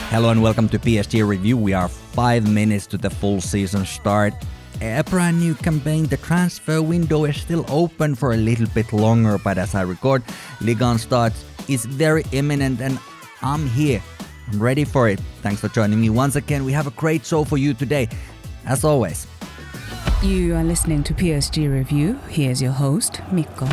Hello and welcome to PSG Review. We are 5 minutes to the full season start. A brand new campaign. The transfer window is still open for a little bit longer, but as I record, Ligue 1 start is very imminent and I'm here. I'm ready for it. Thanks for joining me once again. We have a great show for you today, as always. You are listening to PSG Review. Here's your host, Mikko.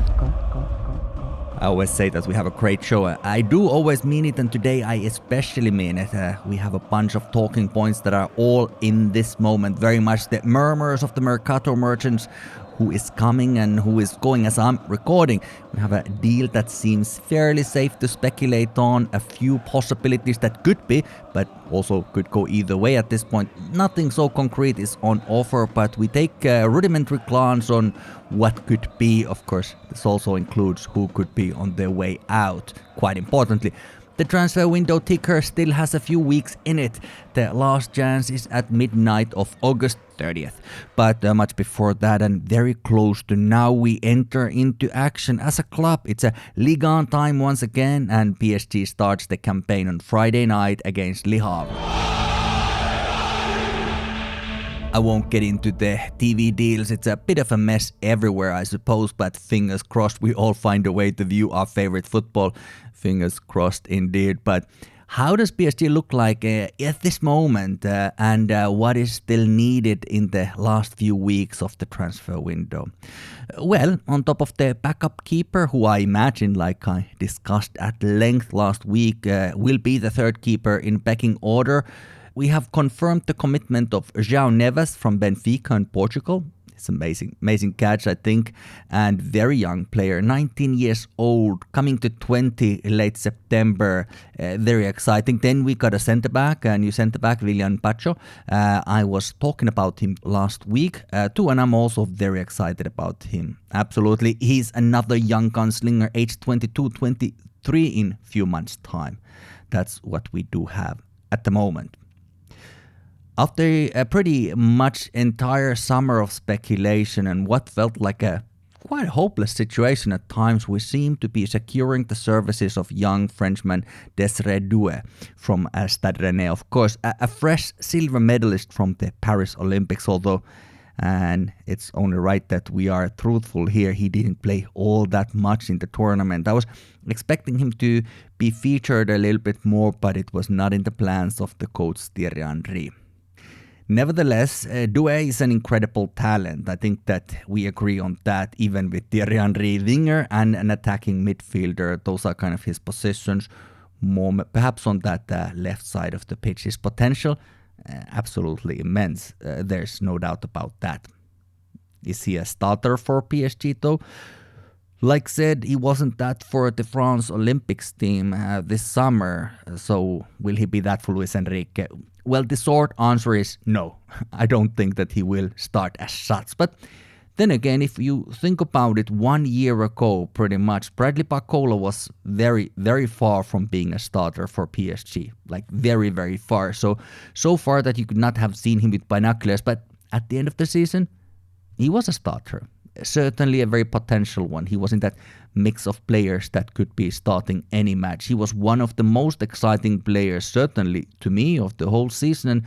I always say that we have a great show. I do always mean it, and today I especially mean it. We have a bunch of talking points that are all in this moment. Very much the murmurs of the Mercato merchants, who is coming and who is going as I'm recording. We have a deal that seems fairly safe to speculate on, a few possibilities that could be, but also could go either way at this point. Nothing so concrete is on offer, but we take a rudimentary glance on what could be. Of course, this also includes who could be on their way out, quite importantly. The transfer window ticker still has a few weeks in it. The last chance is at midnight of August 30th. But much before that and very close to now, we enter into action as a club. It's a Ligue 1 time once again, and PSG starts the campaign on Friday night against Le Havre. I won't get into the TV deals. It's a bit of a mess everywhere, I suppose, but fingers crossed we all find a way to view our favorite football. Fingers crossed indeed. But how does PSG look like at this moment and what is still needed in the last few weeks of the transfer window? Well, on top of the backup keeper, who I imagine, like I discussed at length last week, will be the third keeper in pecking order, we have confirmed the commitment of João Neves from Benfica in Portugal. It's amazing catch, I think, and very young player, 19 years old, coming to 20 late September. Very exciting. Then we got a new centre-back, Willian Pacho. I was talking about him last week too, and I'm also very excited about him. Absolutely. He's another young gunslinger, age 22, 23 in a few months' time. That's what we do have at the moment. After a pretty much entire summer of speculation and what felt like a quite hopeless situation at times, we seem to be securing the services of young Frenchman Desiré Doué from Stade Rennais. Of course, a fresh silver medalist from the Paris Olympics, although, and it's only right that we are truthful here, he didn't play all that much in the tournament. I was expecting him to be featured a little bit more, but it was not in the plans of the coach Thierry Henry. Nevertheless, Doué is an incredible talent. I think that we agree on that, even with Thierry Henry, winger and an attacking midfielder. Those are kind of his positions, more perhaps on that left side of the pitch. His potential, absolutely immense. There's no doubt about that. Is he a starter for PSG though? Like said, he wasn't that for the France Olympics team this summer, so will he be that for Luis Enrique? Well, the short answer is no. I don't think that he will start as such. But then again, if you think about it, 1 year ago, pretty much, Bradley Barcola was very, very far from being a starter for PSG. Like very, very far. So far that you could not have seen him with binoculars. But at the end of the season, he was a starter. Certainly a very potential one. He was in that mix of players that could be starting any match. He was one of the most exciting players, certainly to me, of the whole season. And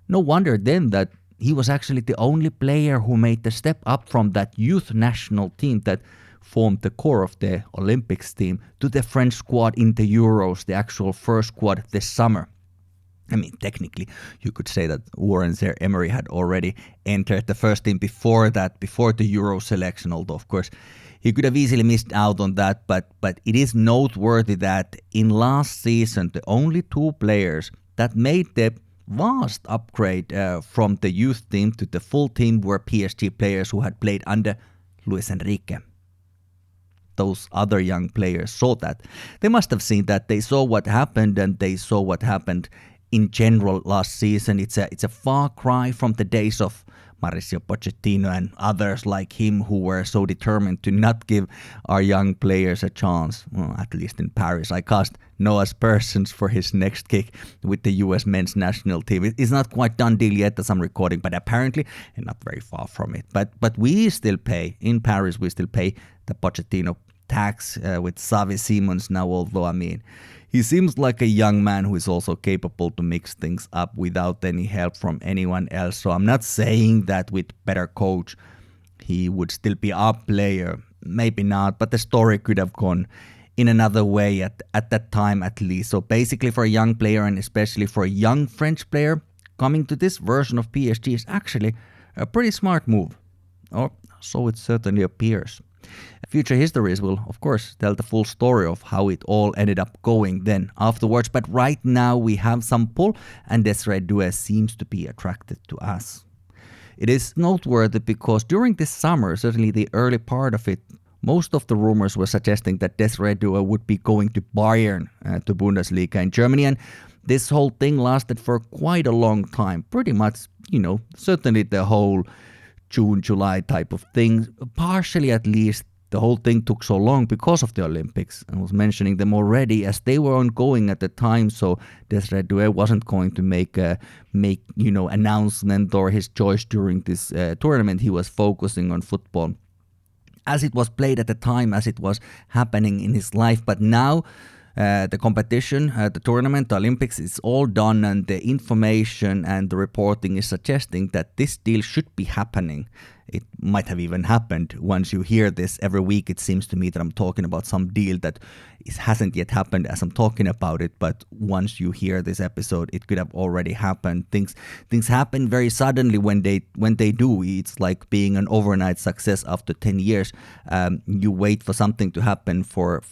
no wonder then that he was actually the only player who made the step up from that youth national team that formed the core of the Olympics team to the French squad in the Euros, the actual first squad this summer. I mean, technically, you could say that Warren Zaire-Emery had already entered the first team before the Euro selection, although, of course, he could have easily missed out on that. But it is noteworthy that in last season, the only two players that made the vast upgrade from the youth team to the full team were PSG players who had played under Luis Enrique. Those other young players saw that. They must have seen that. They saw what happened, and they saw what happened in general last season. It's a far cry from the days of Mauricio Pochettino and others like him who were so determined to not give our young players a chance, well, at least in Paris. I cast Noah Persons for his next kick with the US men's national team. It's not quite done deal yet as I'm recording, but apparently not very far from it. But we still pay, in Paris we still pay the Pochettino attacks with Xavi Simons now, although I mean, he seems like a young man who is also capable to mix things up without any help from anyone else. So I'm not saying that with better coach he would still be our player. Maybe not, but the story could have gone in another way at that time at least. So basically for a young player, and especially for a young French player, coming to this version of PSG is actually a pretty smart move. Or so it certainly appears. Future histories will, of course, tell the full story of how it all ended up going then afterwards. But right now we have some pull, and Desiré Doué seems to be attracted to us. It is noteworthy because during this summer, certainly the early part of it, most of the rumors were suggesting that Desiré Doué would be going to Bayern, to Bundesliga in Germany. And this whole thing lasted for quite a long time. Pretty much, certainly the whole June, July type of thing. Partially at least, the whole thing took so long because of the Olympics. I was mentioning them already as they were ongoing at the time, so Desiré Doué wasn't going to make announcement or his choice during this tournament. He was focusing on football as it was played at the time, as it was happening in his life. But now the competition, the tournament, the Olympics is all done, and the information and the reporting is suggesting that this deal should be happening. It might have even happened. Once you hear this every week, it seems to me that I'm talking about some deal that hasn't yet happened as I'm talking about it. But once you hear this episode, it could have already happened. Things happen very suddenly when they do. It's like being an overnight success after 10 years. You wait for something to happen for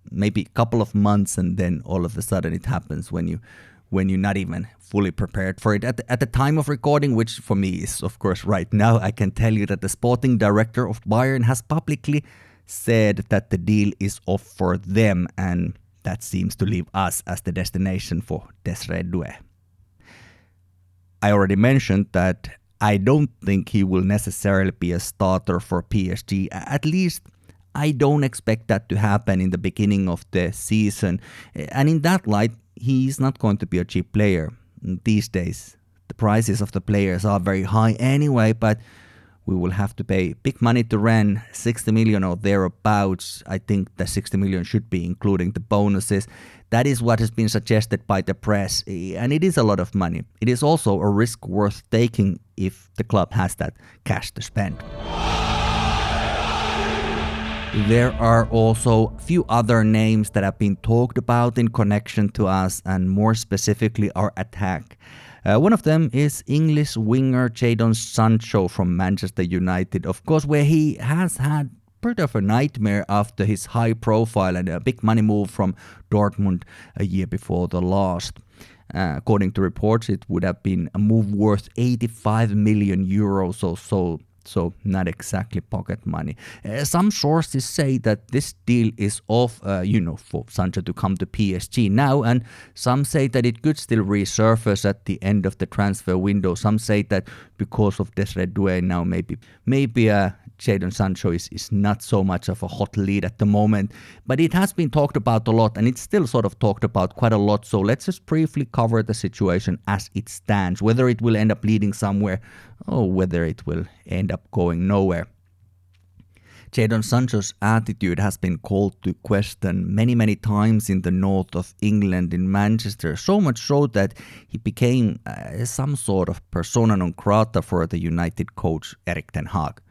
maybe a couple of months, and then all of a sudden it happens when you're not even fully prepared for it. At the time of recording, which for me is of course right now, I can tell you that the sporting director of Bayern has publicly said that the deal is off for them, and that seems to leave us as the destination for Desiré Doué. I already mentioned that I don't think he will necessarily be a starter for PSG. At least I don't expect that to happen in the beginning of the season. And in that light, he's not going to be a cheap player. These days, the prices of the players are very high anyway, but we will have to pay big money to Rennes, 60 million or thereabouts. I think the 60 million should be including the bonuses. That is what has been suggested by the press, and it is a lot of money. It is also a risk worth taking if the club has that cash to spend. There are also a few other names that have been talked about in connection to us, and more specifically our attack. One of them is English winger Jadon Sancho from Manchester United, of course, where he has had bit of a nightmare after his high profile and a big money move from Dortmund a year before the last. According to reports, it would have been a move worth 85 million euros or so not exactly pocket money. Some sources say that this deal is off, for Sancho to come to PSG now, and some say that it could still resurface at the end of the transfer window. Some say that because of Desiré Doué now, maybe Jadon Sancho is not so much of a hot lead at the moment, but it has been talked about a lot, and it's still sort of talked about quite a lot. So let's just briefly cover the situation as it stands, whether it will end up leading somewhere or whether it will end up going nowhere. Jadon Sancho's attitude has been called to question many times in the north of England, in Manchester, so much so that he became some sort of persona non grata for the United coach Erik ten Hag.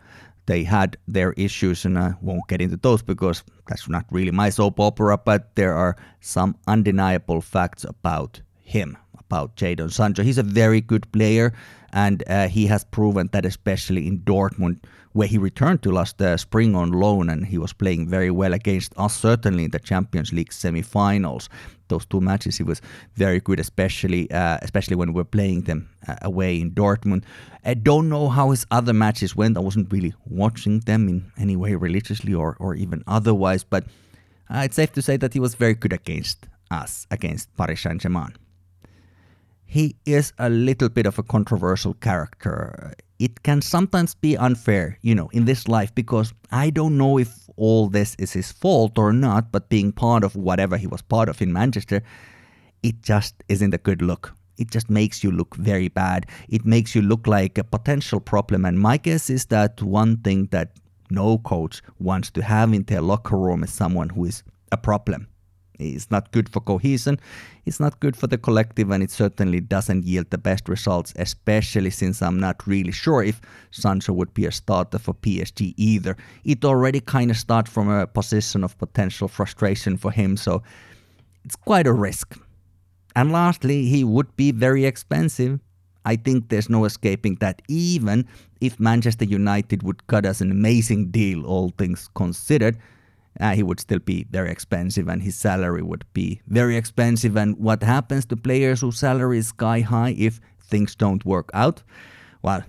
They had their issues, and I won't get into those because that's not really my soap opera, but there are some undeniable facts about him, about Jadon Sancho. He's a very good player, and he has proven that, especially in Dortmund, where he returned to last spring on loan, and he was playing very well against us, certainly in the Champions League semi-finals. Those two matches he was very good, especially when we were playing them away in Dortmund. I don't know how his other matches went. I wasn't really watching them in any way religiously or even otherwise, but it's safe to say that he was very good against us, against Paris Saint-Germain. He is a little bit of a controversial character. It can sometimes be unfair, in this life, because I don't know if all this is his fault or not, but being part of whatever he was part of in Manchester, it just isn't a good look. It just makes you look very bad. It makes you look like a potential problem. And my guess is that one thing that no coach wants to have in their locker room is someone who is a problem. It's not good for cohesion, it's not good for the collective, and it certainly doesn't yield the best results, especially since I'm not really sure if Sancho would be a starter for PSG either. It already kind of starts from a position of potential frustration for him, so it's quite a risk. And lastly, he would be very expensive. I think there's no escaping that, even if Manchester United would cut us an amazing deal, all things considered, he would still be very expensive and his salary would be very expensive. And what happens to players whose salary is sky high if things don't work out? Well,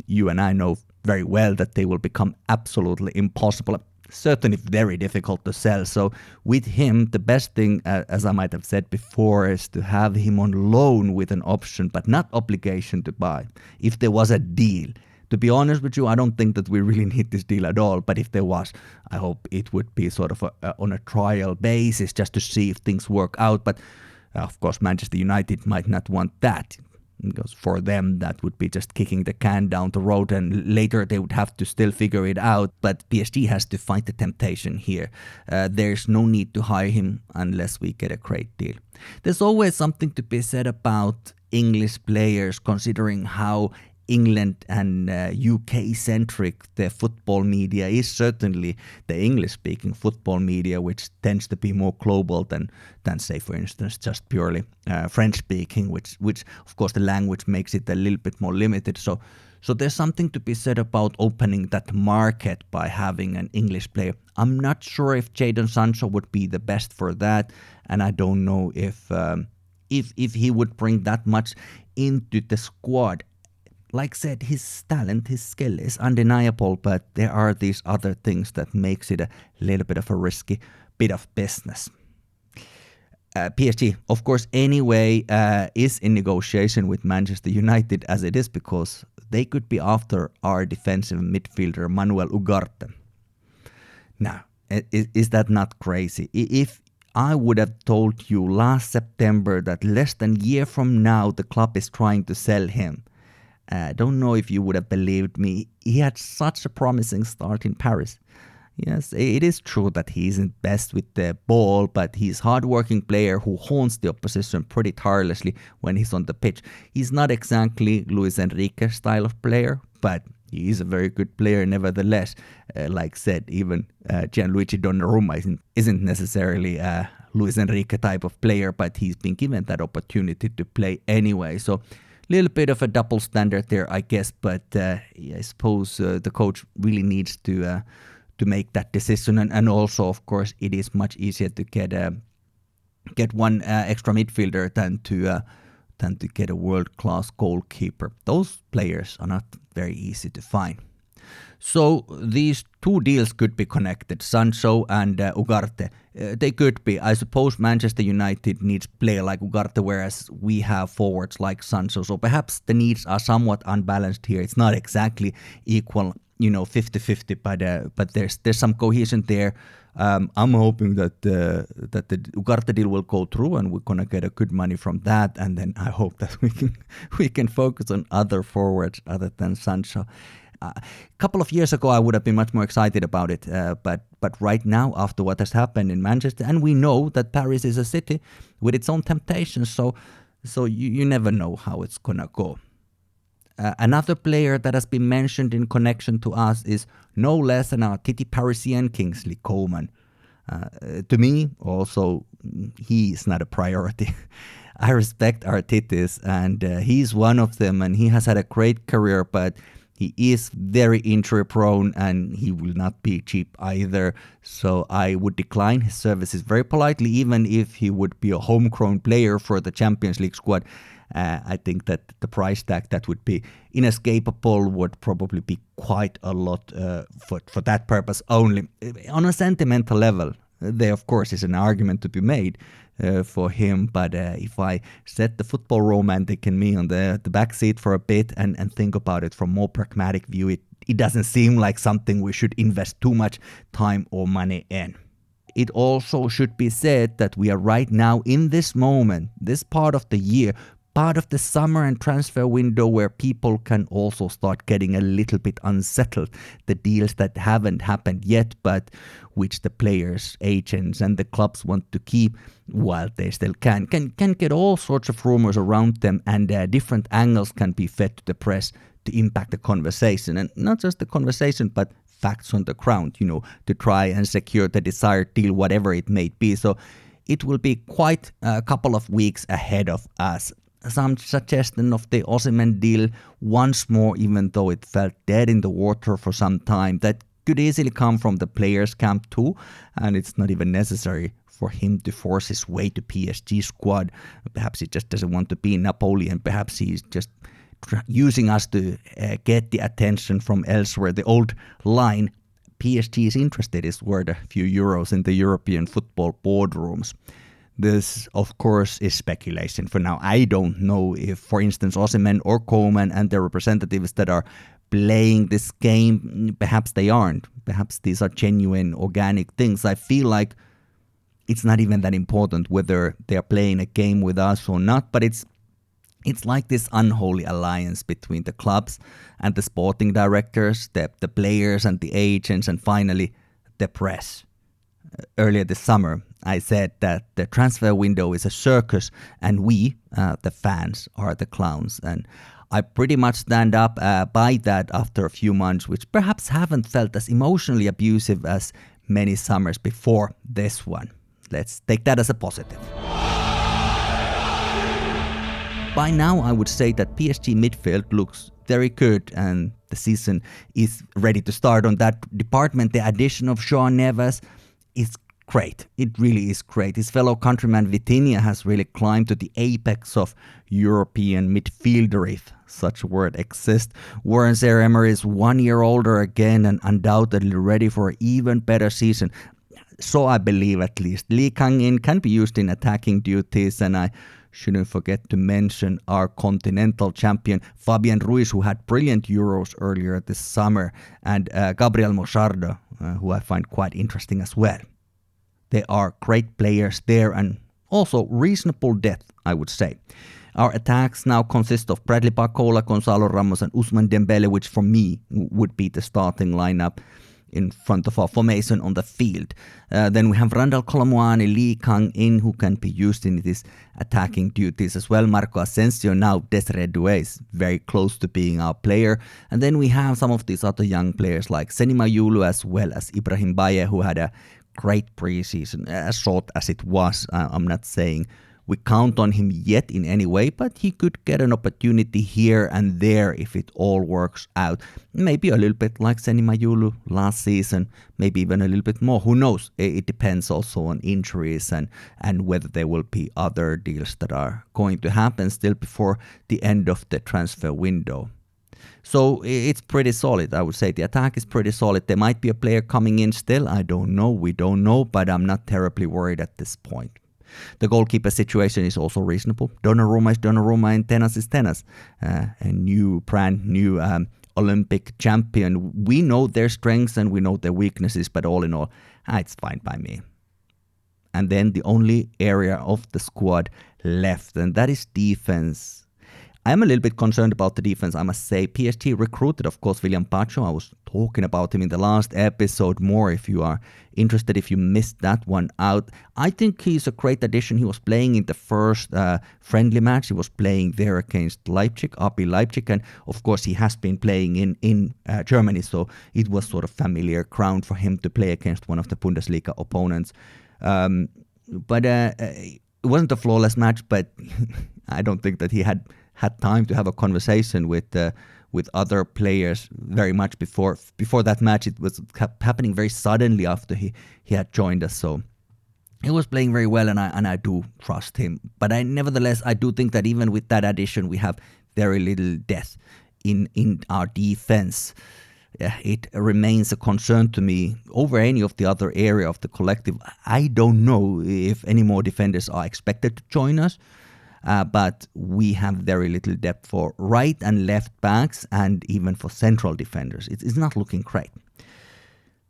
you and I know very well that they will become absolutely impossible, certainly very difficult to sell. So with him, the best thing, as I might have said before, is to have him on loan with an option, but not obligation to buy. If there was a deal, to be honest with you, I don't think that we really need this deal at all. But if there was, I hope it would be sort of on a trial basis just to see if things work out. But of course, Manchester United might not want that, because for them that would be just kicking the can down the road and later they would have to still figure it out. But PSG has to fight the temptation here. There's no need to hire him unless we get a great deal. There's always something to be said about English players, considering how England and UK-centric the football media is. Certainly the English-speaking football media, which tends to be more global than say, for instance, just purely French-speaking, which of course the language makes it a little bit more limited. So there's something to be said about opening that market by having an English player. I'm not sure if Jadon Sancho would be the best for that, and I don't know if he would bring that much into the squad. Like I said, his talent, his skill is undeniable, but there are these other things that makes it a little bit of a risky bit of business. PSG, of course, anyway, is in negotiation with Manchester United as it is, because they could be after our defensive midfielder Manuel Ugarte. Now, is that not crazy? If I would have told you last September that less than a year from now the club is trying to sell him, I don't know if you would have believed me. He had such a promising start in Paris. Yes, it is true that he isn't best with the ball, but he's a hard-working player who haunts the opposition pretty tirelessly when he's on the pitch. He's not exactly Luis Enrique style of player, but he is a very good player nevertheless. Like said, even Gianluigi Donnarumma isn't necessarily a Luis Enrique type of player, but he's been given that opportunity to play anyway. So little bit of a double standard there, I guess, but I suppose the coach really needs to make that decision, and also, of course, it is much easier to get one extra midfielder than to get a world-class goalkeeper. Those players are not very easy to find. So these two deals could be connected, Sancho and Ugarte. They could be. I suppose Manchester United needs player like Ugarte, whereas we have forwards like Sancho. So perhaps the needs are somewhat unbalanced here. It's not exactly equal, 50-50, but there's some cohesion there. I'm hoping that the Ugarte deal will go through and we're gonna get a good money from that, and then I hope that we can focus on other forwards other than Sancho. A couple of years ago, I would have been much more excited about it, but right now, after what has happened in Manchester, and we know that Paris is a city with its own temptations, so you never know how it's gonna go. Another player that has been mentioned in connection to us is no less than our Titi Parisien Kingsley Coman. To me, also, he is not a priority. I respect our Titis, and he's one of them, and he has had a great career, but he is very injury prone and he will not be cheap either. So I would decline his services very politely, even if he would be a homegrown player for the Champions League squad. I think that the price tag that would be inescapable would probably be quite a lot for that purpose only. On a sentimental level, there of course is an argument to be made for him, but if I set the football romantic in me on the back seat for a bit and think about it from more pragmatic view, it doesn't seem like something we should invest too much time or money in. It also should be said that we are right now in this moment, this part of the year, part of the summer and transfer window where people can also start getting a little bit unsettled. The deals that haven't happened yet, but which the players, agents and the clubs want to keep while they still can get all sorts of rumors around them, and different angles can be fed to the press to impact the conversation. And not just the conversation, but facts on the ground, to try and secure the desired deal, whatever it may be. So it will be quite a couple of weeks ahead of us. Some suggestion of the Osimhen deal once more, even though it felt dead in the water for some time, that could easily come from the players' camp too, and it's not even necessary for him to force his way to PSG squad. Perhaps he just doesn't want to be Napoli, and perhaps he's just using us to get the attention from elsewhere. The old line, PSG is interested, is worth a few euros in the European football boardrooms. This, of course, is speculation for now. I don't know if, for instance, Osimhen or Koeman and their representatives that are playing this game, perhaps they aren't. Perhaps these are genuine, organic things. I feel like it's not even that important whether they're playing a game with us or not, but it's like this unholy alliance between the clubs and the sporting directors, the players and the agents, and finally the press. Earlier this summer, I said that the transfer window is a circus and we, the fans, are the clowns. And I pretty much stand up by that after a few months, which perhaps haven't felt as emotionally abusive as many summers before this one. Let's take that as a positive. By now, I would say that PSG midfield looks very good and the season is ready to start on that department. The addition of João Neves is great. It really is great. His fellow countryman Vitinha has really climbed to the apex of European midfielder, if such a word exists. Warren Zaire-Emery is 1 year older again and undoubtedly ready for an even better season. So I believe, at least. Lee Kang-in can be used in attacking duties, and I shouldn't forget to mention our continental champion Fabian Ruiz, who had brilliant Euros earlier this summer, and Gabriel Mochardo, who I find quite interesting as well. They are great players there and also reasonable depth, I would say. Our attacks now consist of Bradley Barcola, Gonzalo Ramos and Ousmane Dembele, which for me would be the starting lineup in front of our formation on the field. Then we have Randall Kolomuani, Lee Kang-in, who can be used in these attacking duties as well. Marco Asensio, now Desiré Doué, is very close to being our player. And then we have some of these other young players like Seny Mayulu as well as Ibrahim Baye, who had a great preseason, as short as it was. I'm not saying we count on him yet in any way, but he could get an opportunity here and there if it all works out. Maybe a little bit like Seny Mayulu last season, maybe even a little bit more. Who knows? It depends also on injuries and whether there will be other deals that are going to happen still before the end of the transfer window. So it's pretty solid, I would say. The attack is pretty solid. There might be a player coming in still. I don't know. We don't know, but I'm not terribly worried at this point. The goalkeeper situation is also reasonable. Donnarumma is Donnarumma and Tenas is Tenas. A brand new Olympic champion. We know their strengths and we know their weaknesses, but all in all, it's fine by me. And then the only area of the squad left, and that is defense. I'm a little bit concerned about the defense, I must say. PSG recruited, of course, William Pacho. I was talking about him in the last episode more if you are interested, if you missed that one out. I think he's a great addition. He was playing in the first friendly match. He was playing there against Leipzig, RB Leipzig, and of course he has been playing in Germany, so it was sort of familiar ground for him to play against one of the Bundesliga opponents. But it wasn't a flawless match, but I don't think that he had time to have a conversation with other players very much before that match. It was happening very suddenly after he had joined us. So he was playing very well, and I do trust him. But nevertheless, I do think that even with that addition, we have very little depth in our defense. It remains a concern to me over any of the other area of the collective. I don't know if any more defenders are expected to join us. But we have very little depth for right and left backs and even for central defenders. It's not looking great.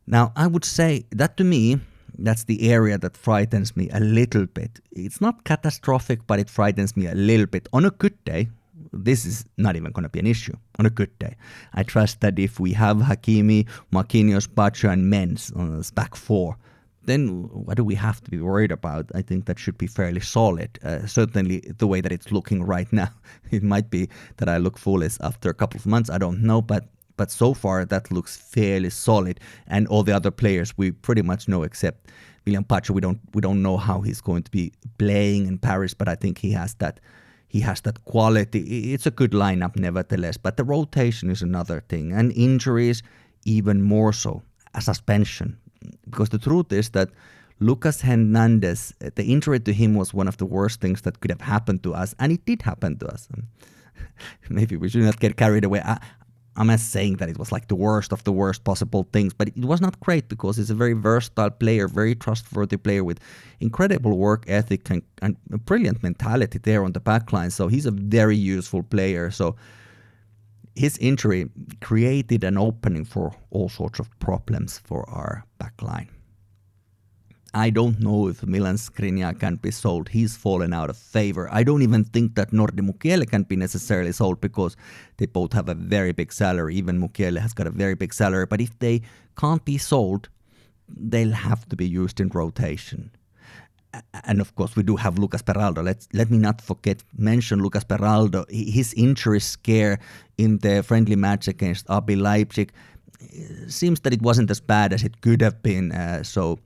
Now, I would say that to me, That's the area that frightens me a little bit. It's not catastrophic, but it frightens me a little bit. On a good day, this is not even going to be an issue. On a good day, I trust that if we have Hakimi, Marquinhos, Bacho, and Menz on this back four, then what do we have to be worried about? I think that should be fairly solid. Certainly the way that it's looking right now. It might be that I look foolish after a couple of months. I don't know, but so far that looks fairly solid. And all the other players we pretty much know except William Pacho. We don't know how he's going to be playing in Paris, but I think he has that quality. It's a good lineup nevertheless, but the rotation is another thing, and injuries even more so. A suspension. Because the truth is that Lucas Hernandez, the injury to him was one of the worst things that could have happened to us, and it did happen to us. Maybe we should not get carried away. I'm not saying that it was like the worst of the worst possible things, but it was not great because he's a very versatile player, very trustworthy player with incredible work ethic and a brilliant mentality there on the back line. So he's a very useful player. So his injury created an opening for all sorts of problems for our backline. I don't know if Milan Skriniar can be sold. He's fallen out of favor. I don't even think that Nordi Mukiele can be necessarily sold because they both have a very big salary. Even Mukiele has got a very big salary. But if they can't be sold, they'll have to be used in rotation. And of course, we do have Lucas Peraldo. Let me not mention Lucas Peraldo. His injury scare in the friendly match against RB Leipzig seems that it wasn't as bad as it could have been. So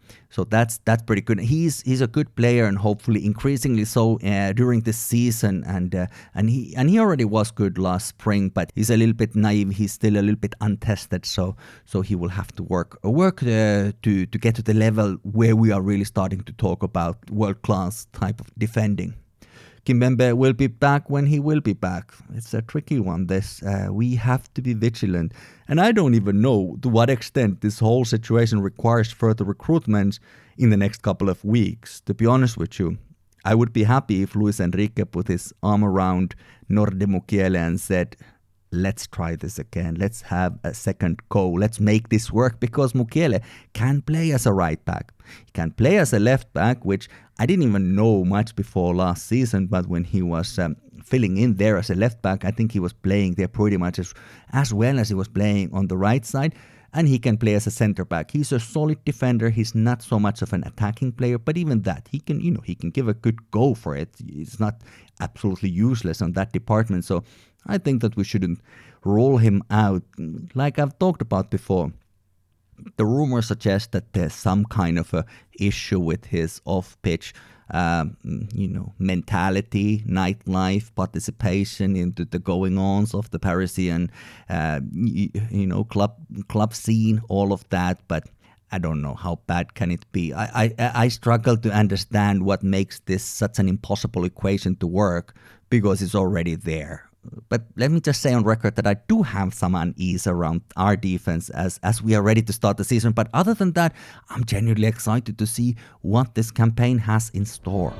that's pretty good. He's a good player and hopefully increasingly so during this season. And he already was good last spring, but he's a little bit naive. He's still a little bit untested. So he will have to work to get to the level where we are really starting to talk about world class type of defending. Kimpembe will be back when he will be back. It's a tricky one, this. We have to be vigilant. And I don't even know to what extent this whole situation requires further recruitments in the next couple of weeks. To be honest with you, I would be happy if Luis Enrique put his arm around Nordi Mukiele and said, let's try this again. Let's have a second go. Let's make this work because Mukiele can play as a right back. He can play as a left back, which I didn't even know much before last season, but when he was filling in there as a left back, I think he was playing there pretty much as well as he was playing on the right side. And he can play as a center back. He's a solid defender. He's not so much of an attacking player, but even that, he can give a good go for it. It's not absolutely useless on that department. So I think that we shouldn't roll him out. Like I've talked about before, the rumors suggest that there's some kind of a issue with his off-pitch, mentality, nightlife, participation into the going-ons of the Parisian, club scene, all of that. But I don't know how bad can it be. I struggle to understand what makes this such an impossible equation to work because it's already there. But let me just say on record that I do have some unease around our defense as we are ready to start the season. But other than that, I'm genuinely excited to see what this campaign has in store.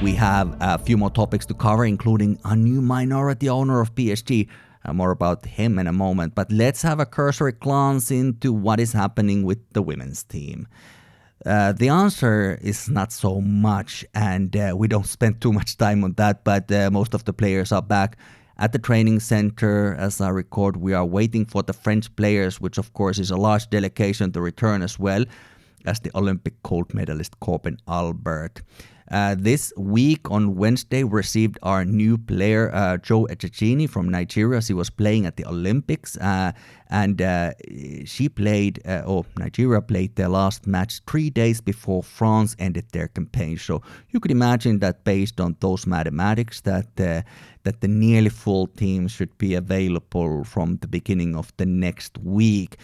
We have a few more topics to cover, including a new minority owner of PSG. More about him in a moment. But let's have a cursory glance into what is happening with the women's team. The answer is not so much, and we don't spend too much time on that, but most of the players are back at the training center. As I record, we are waiting for the French players, which of course is a large delegation to return as well as the Olympic gold medalist Corbin Albert. This week on Wednesday, we received our new player, Joe Echechini from Nigeria. She was playing at the Olympics and Nigeria played their last match 3 days before France ended their campaign. So you could imagine that based on those mathematics that the nearly full team should be available from the beginning of the next week.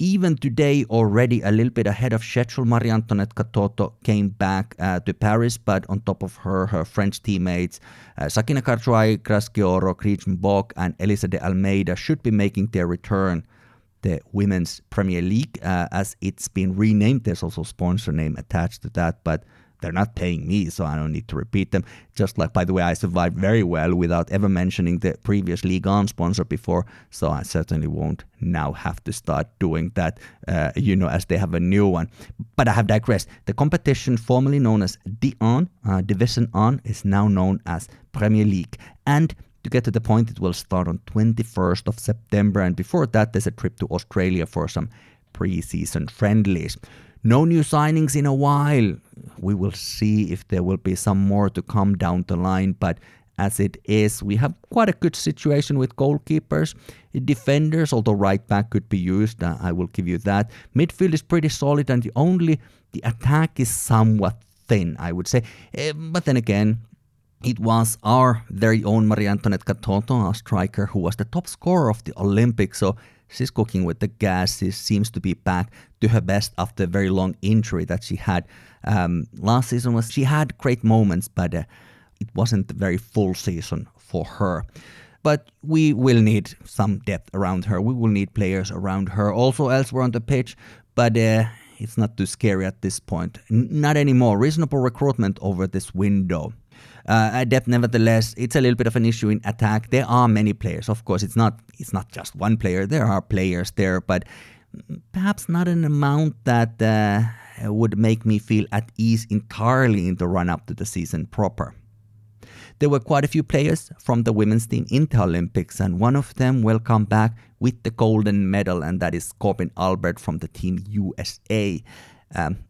Even today, already a little bit ahead of schedule, Marie-Antoinette Katoto came back to Paris, but on top of her French teammates, Sakina Karchuai, Grasquioro, Krichn Bok, and Elisa de Almeida should be making their return. The Women's Premier League, as it's been renamed, there's also a sponsor name attached to that, but they're not paying me, so I don't need to repeat them. Just like, by the way, I survived very well without ever mentioning the previous Ligue 1 sponsor before, so I certainly won't now have to start doing that, as they have a new one. But I have digressed. The competition formerly known as D1, Division 1, is now known as Premier League. And to get to the point, it will start on 21st of September, and before that there's a trip to Australia for some pre-season friendlies. No new signings in a while. We will see if there will be some more to come down the line, but as it is, we have quite a good situation with goalkeepers. Defenders, although right back could be used, I will give you that. Midfield is pretty solid, and the attack is somewhat thin, I would say. But then again, it was our very own Marie-Antoinette Katoto, our striker, who was the top scorer of the Olympics, so she's cooking with the gas. She seems to be back to her best after a very long injury that she had. Last season she had great moments, but it wasn't a very full season for her. But we will need some depth around her. We will need players around her also elsewhere on the pitch, but it's not too scary at this point. Not anymore. Reasonable recruitment over this window. Depth, nevertheless, it's a little bit of an issue in attack. There are many players, of course. It's not just one player. There are players there, but perhaps not an amount that would make me feel at ease entirely in the run-up to the season proper. There were quite a few players from the women's team in the Olympics, and one of them will come back with the golden medal, and that is Corbin Albert from the Team USA.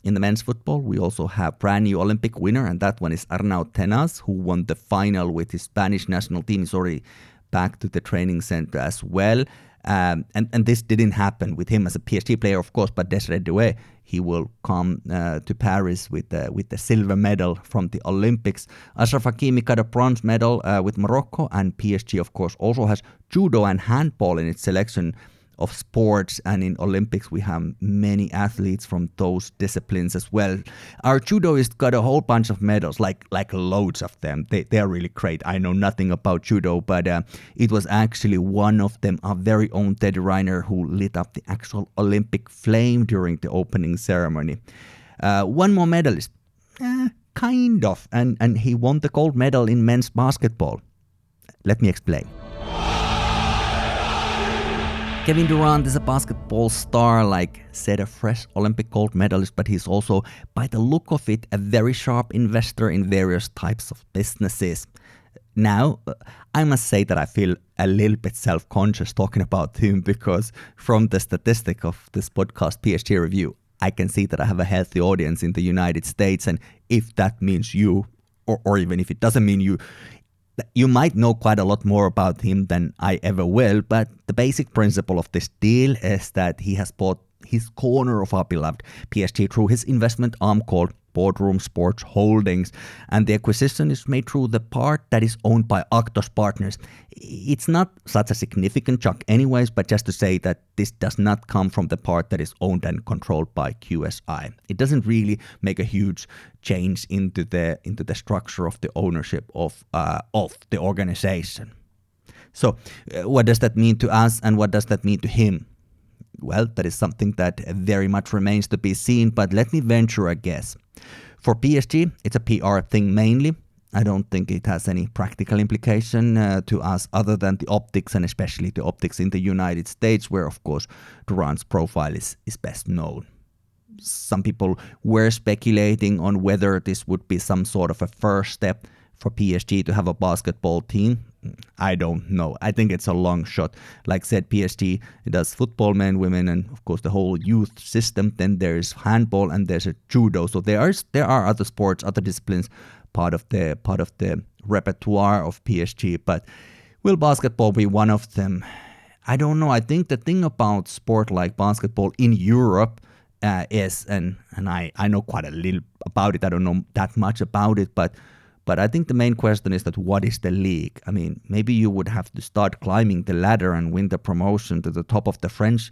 In the men's football, we also have brand new Olympic winner, and that one is Arnaud Tenas, who won the final with his Spanish national team. He's already back to the training center as well. And this didn't happen with him as a PSG player, of course, but Desiré Doué, he will come to Paris with the silver medal from the Olympics. Ashraf Hakimi got a bronze medal with Morocco, and PSG, of course, also has judo and handball in its selection of sports, and in Olympics we have many athletes from those disciplines as well. Our judoist got a whole bunch of medals, like loads of them. They are really great. I know nothing about judo, but it was actually one of them, our very own Teddy Reiner, who lit up the actual Olympic flame during the opening ceremony. One more medalist, kind of, and he won the gold medal in men's basketball. Let me explain. Kevin Durant is a basketball star, like said, a fresh Olympic gold medalist, but he's also, by the look of it, a very sharp investor in various types of businesses. Now, I must say that I feel a little bit self-conscious talking about him, because from the statistic of this podcast, PSG Review, I can see that I have a healthy audience in the United States, and if that means you, or even if it doesn't mean you might know quite a lot more about him than I ever will, but the basic principle of this deal is that he has bought his corner of our beloved PSG through his investment arm called Boardroom Sports Holdings, and the acquisition is made through the part that is owned by Actos Partners. It's not such a significant chunk anyways, but just to say that this does not come from the part that is owned and controlled by QSI. It doesn't really make a huge change into the structure of the ownership of the organization. So what does that mean to us, and what does that mean to him? Well, that is something that very much remains to be seen, but let me venture a guess. For PSG, it's a PR thing mainly. I don't think it has any practical implication to us other than the optics, and especially the optics in the United States, where, of course, Durant's profile is best known. Some people were speculating on whether this would be some sort of a first step for PSG to have a basketball team. I don't know. I think it's a long shot. Like I said, PSG does football, men, women, and of course the whole youth system. Then there's handball and there's a judo. So there are other sports, other disciplines part of the repertoire of PSG. But will basketball be one of them? I don't know. I think the thing about sport like basketball in Europe is, and I know quite a little about it. I don't know that much about it, but I think the main question is that what is the league? I mean, maybe you would have to start climbing the ladder and win the promotion to the top of the French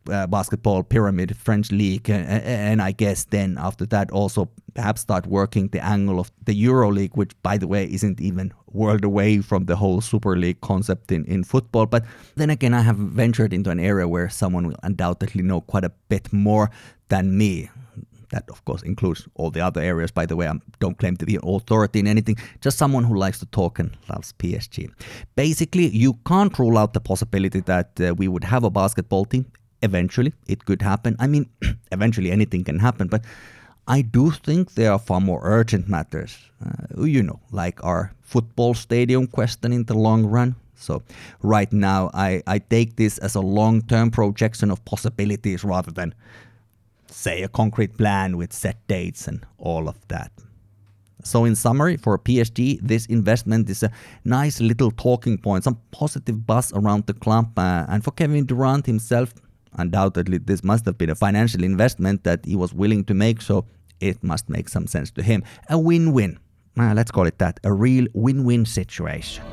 basketball pyramid, French league, and I guess then after that also perhaps start working the angle of the Euro League, which, by the way, isn't even world away from the whole Super League concept in football. But then again, I have ventured into an area where someone will undoubtedly know quite a bit more than me. That, of course, includes all the other areas. By the way, I don't claim to be an authority in anything, just someone who likes to talk and loves PSG. Basically, you can't rule out the possibility that we would have a basketball team. Eventually, it could happen. I mean, eventually anything can happen, but I do think there are far more urgent matters, like our football stadium question in the long run. So right now, I take this as a long-term projection of possibilities rather than, say, a concrete plan with set dates and all of that. So in summary, for PSG, this investment is a nice little talking point, some positive buzz around the club. And for Kevin Durant himself, undoubtedly, this must have been a financial investment that he was willing to make, so it must make some sense to him. A win-win. Let's call it that. A real win-win situation.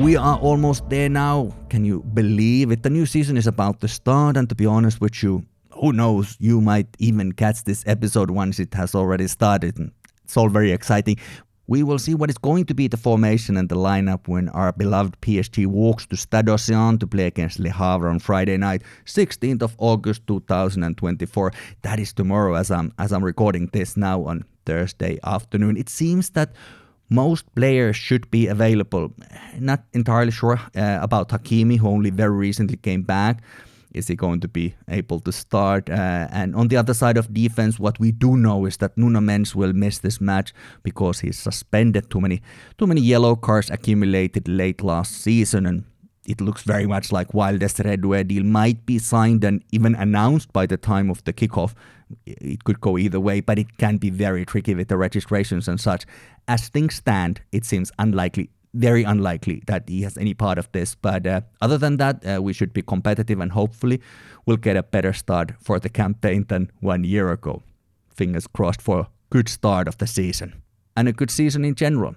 We are almost there now. Can you believe it? The new season is about to start, and to be honest with you, who knows, you might even catch this episode once it has already started. And it's all very exciting. We will see what is going to be the formation and the lineup when our beloved PSG walks to Stade Océan to play against Le Havre on Friday night, 16th of August 2024. That is tomorrow as I'm recording this now on Thursday afternoon. It seems that most players should be available. Not entirely sure about Hakimi, who only very recently came back. Is he going to be able to start? And on the other side of defense, what we do know is that Nuno Mendes will miss this match because he's suspended. Too many yellow cards accumulated late last season, and it looks very much like while Desiré Doué deal might be signed and even announced by the time of the kickoff, it could go either way, but it can be very tricky with the registrations and such. As things stand, it seems unlikely, very unlikely that he has any part of this. But other than that, we should be competitive and hopefully we'll get a better start for the campaign than 1 year ago. Fingers crossed for a good start of the season and a good season in general.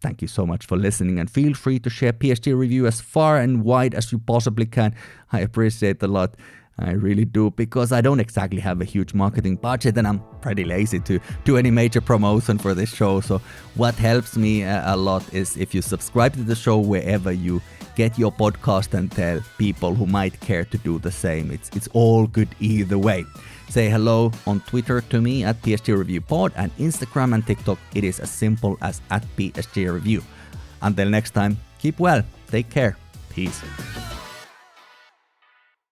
Thank you so much for listening, and feel free to share PSG review as far and wide as you possibly can. I appreciate it a lot. I really do, because I don't exactly have a huge marketing budget and I'm pretty lazy to do any major promotion for this show. So what helps me a lot is if you subscribe to the show wherever you get your podcast and tell people who might care to do the same. It's all good either way. Say hello on Twitter to me at PSG Review Pod, and Instagram and TikTok it is as simple as @PSG Review. Until next time, keep well, take care, peace.